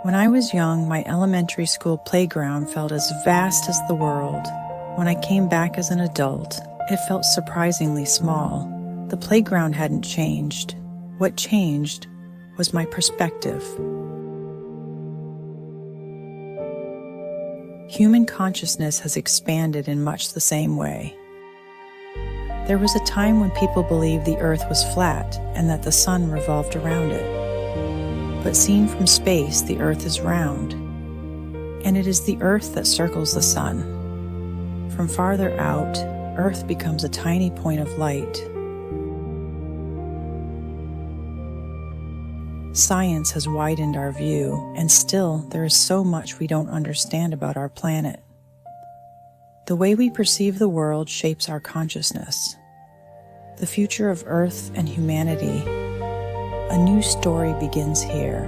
When I was young, my elementary school playground felt as vast as the world. When I came back as an adult, it felt surprisingly small. The playground hadn't changed. What changed was my perspective. Human consciousness has expanded in much the same way. There was a time when people believed the Earth was flat and that the sun revolved around it. But seen from space, the Earth is round, and it is the Earth that circles the sun. From farther out, Earth becomes a tiny point of light. Science has widened our view, and still there is so much we don't understand about our planet. The way we perceive the world shapes our consciousness. The future of Earth and humanity. A new story begins here.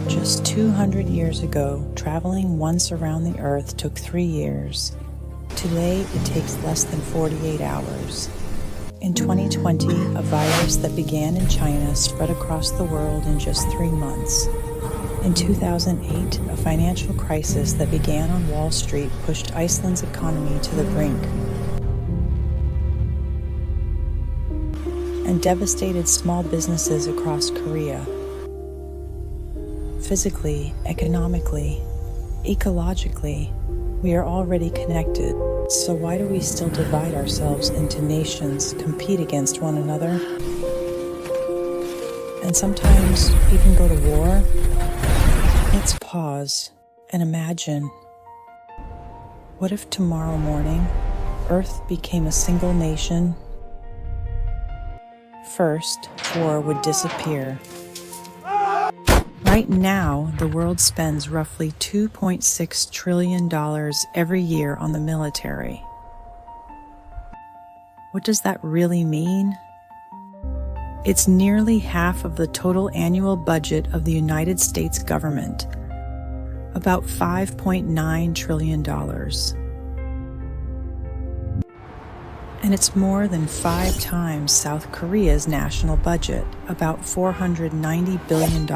Just 200 years ago, traveling once around the Earth took 3 years. Today, it takes less than 48 hours. In 2020, a virus that began in China spread across the world in just 3 months. In 2008, a financial crisis that began on Wall Street pushed Iceland's economy to the brink and devastated small businesses across Korea. Physically, economically, ecologically, we are already connected. So why do we still divide ourselves into nations, compete against one another, and sometimes even go to war? Let's pause and imagine. What if tomorrow morning, Earth became a single nation? First, war would disappear. Right now, the world spends roughly $2.6 trillion every year on the military. What does that really mean? It's nearly half of the total annual budget of the United States government, about $5.9 trillion. And it's more than 5 times South Korea's national budget, about $490 billion.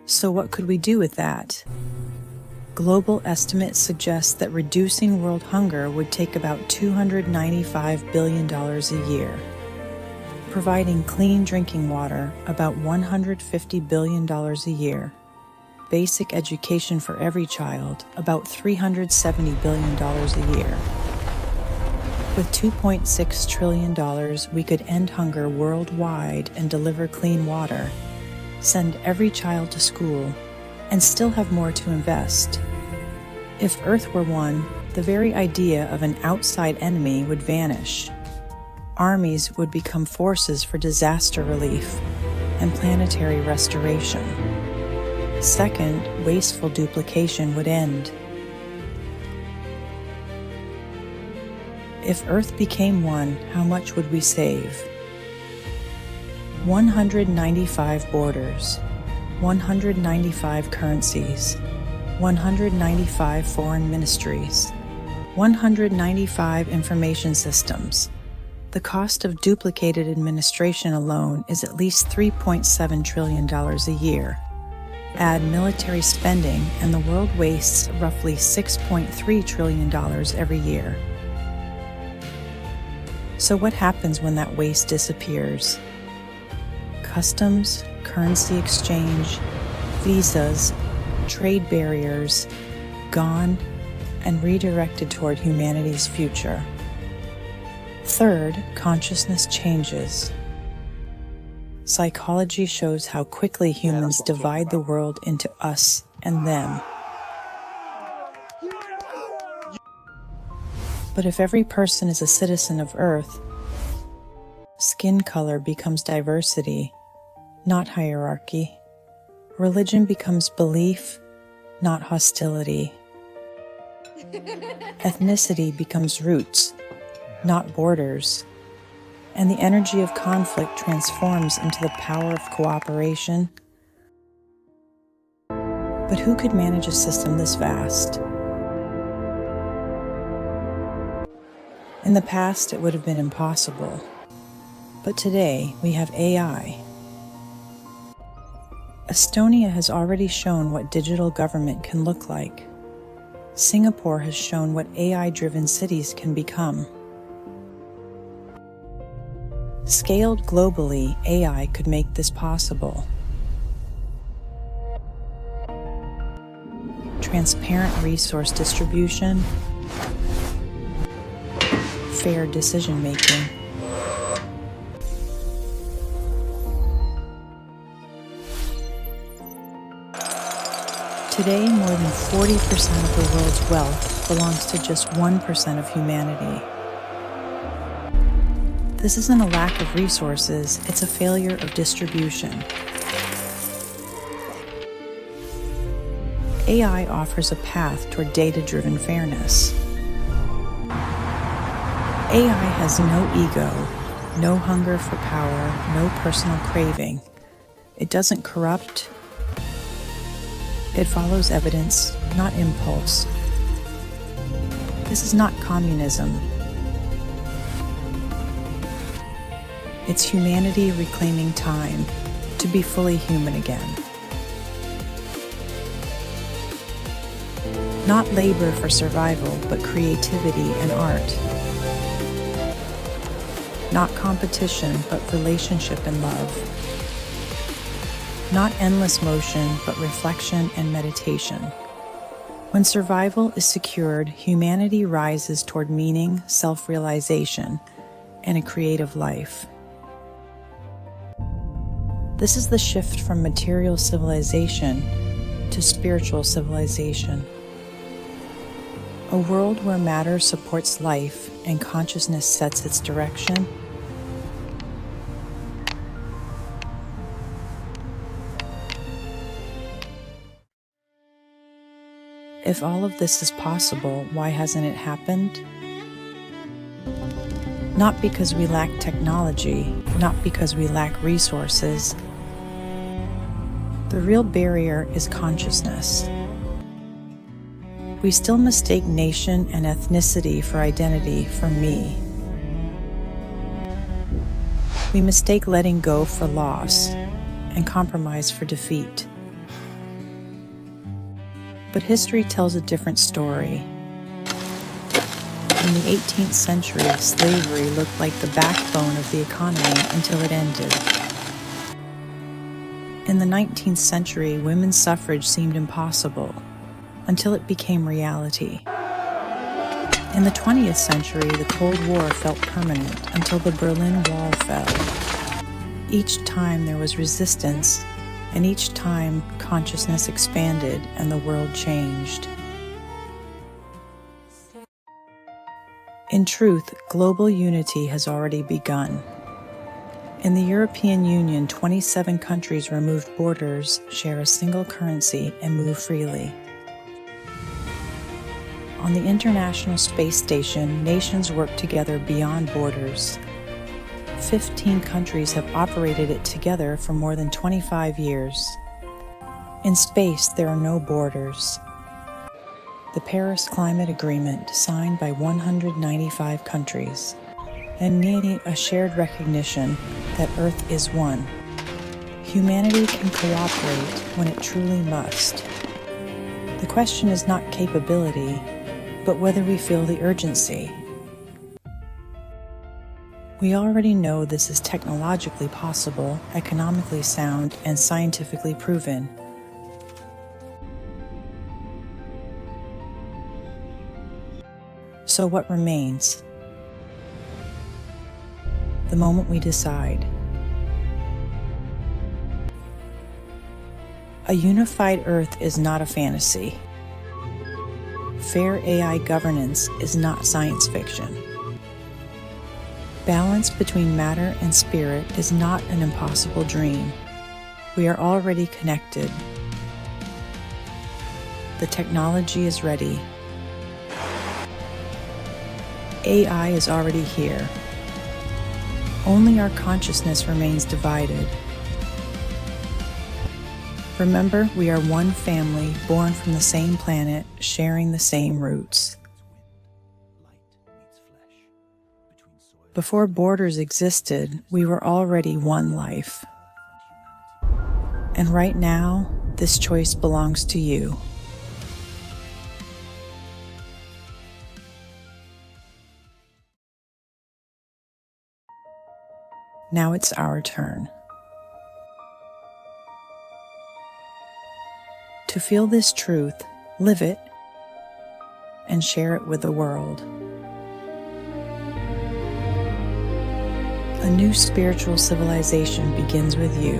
So what could we do with that? Global estimates suggest that reducing world hunger would take about $295 billion a year. Providing clean drinking water, about $150 billion a year. Basic education for every child, about $370 billion a year. With $2.6 trillion, we could end hunger worldwide and deliver clean water, send every child to school, and still have more to invest. If Earth were one, the very idea of an outside enemy would vanish. Armies would become forces for disaster relief and planetary restoration. Second, wasteful duplication would end. If Earth became one, how much would we save? 195 borders, 195 currencies, 195 foreign ministries, 195 information systems. The cost of duplicated administration alone is at least $3.7 trillion a year. Add military spending, and the world wastes roughly $6.3 trillion every year. So what happens when that waste disappears? Customs, currency exchange, visas, trade barriers, gone and redirected toward humanity's future. Third, consciousness changes. Psychology shows how quickly humans divide the world into us and them. But if every person is a citizen of Earth, skin color becomes diversity, not hierarchy. Religion becomes belief, not hostility. Ethnicity becomes roots, not borders. And the energy of conflict transforms into the power of cooperation. But who could manage a system this vast? In the past, it would have been impossible. But today, we have AI. Estonia has already shown what digital government can look like. Singapore has shown what AI-driven cities can become. Scaled globally, AI could make this possible. Transparent resource distribution, fair decision-making. Today, more than 40% of the world's wealth belongs to just 1% of humanity. This isn't a lack of resources, it's a failure of distribution. AI offers a path toward data-driven fairness. AI has no ego, no hunger for power, no personal craving. It doesn't corrupt. It follows evidence, not impulse. This is not communism. It's humanity reclaiming time to be fully human again. Not labor for survival, but creativity and art. Not competition, but relationship and love. Not endless motion, but reflection and meditation. When survival is secured, humanity rises toward meaning, self-realization, and a creative life. This is the shift from material civilization to spiritual civilization. A world where matter supports life and consciousness sets its direction. If all of this is possible, why hasn't it happened? Not because we lack technology, not because we lack resources. The real barrier is consciousness. We still mistake nation and ethnicity for identity for me. We mistake letting go for loss and compromise for defeat. But history tells a different story. In the 18th century, slavery looked like the backbone of the economy until it ended. In the 19th century, women's suffrage seemed impossible until it became reality. In the 20th century, the Cold War felt permanent until the Berlin Wall fell. Each time there was resistance, and each time consciousness expanded and the world changed. In truth, global unity has already begun. In the European Union, 27 countries removed borders, share a single currency, and move freely. On the International Space Station, nations work together beyond borders. 15 countries have operated it together for more than 25 years. In space, there are no borders. The Paris Climate Agreement, signed by 195 countries, and needing a shared recognition that Earth is one. Humanity can cooperate when it truly must. The question is not capability, but whether we feel the urgency. We already know this is technologically possible, economically sound, and scientifically proven. So what remains? The moment we decide. A unified Earth is not a fantasy. Fair AI governance is not science fiction. Balance between matter and spirit is not an impossible dream. We are already connected. The technology is ready. AI is already here. Only our consciousness remains divided. Remember, we are one family, born from the same planet, sharing the same roots. Before borders existed, we were already one life. And right now, this choice belongs to you. Now it's our turn. To feel this truth, live it, and share it with the world. A new spiritual civilization begins with you.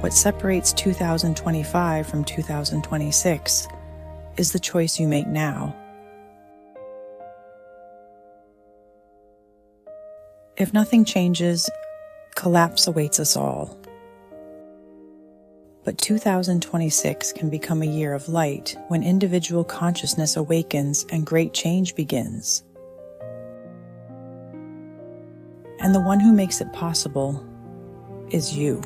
What separates 2025 from 2026 is the choice you make now. If nothing changes, collapse awaits us all. But 2026 can become a year of light when individual consciousness awakens and great change begins. And the one who makes it possible is you.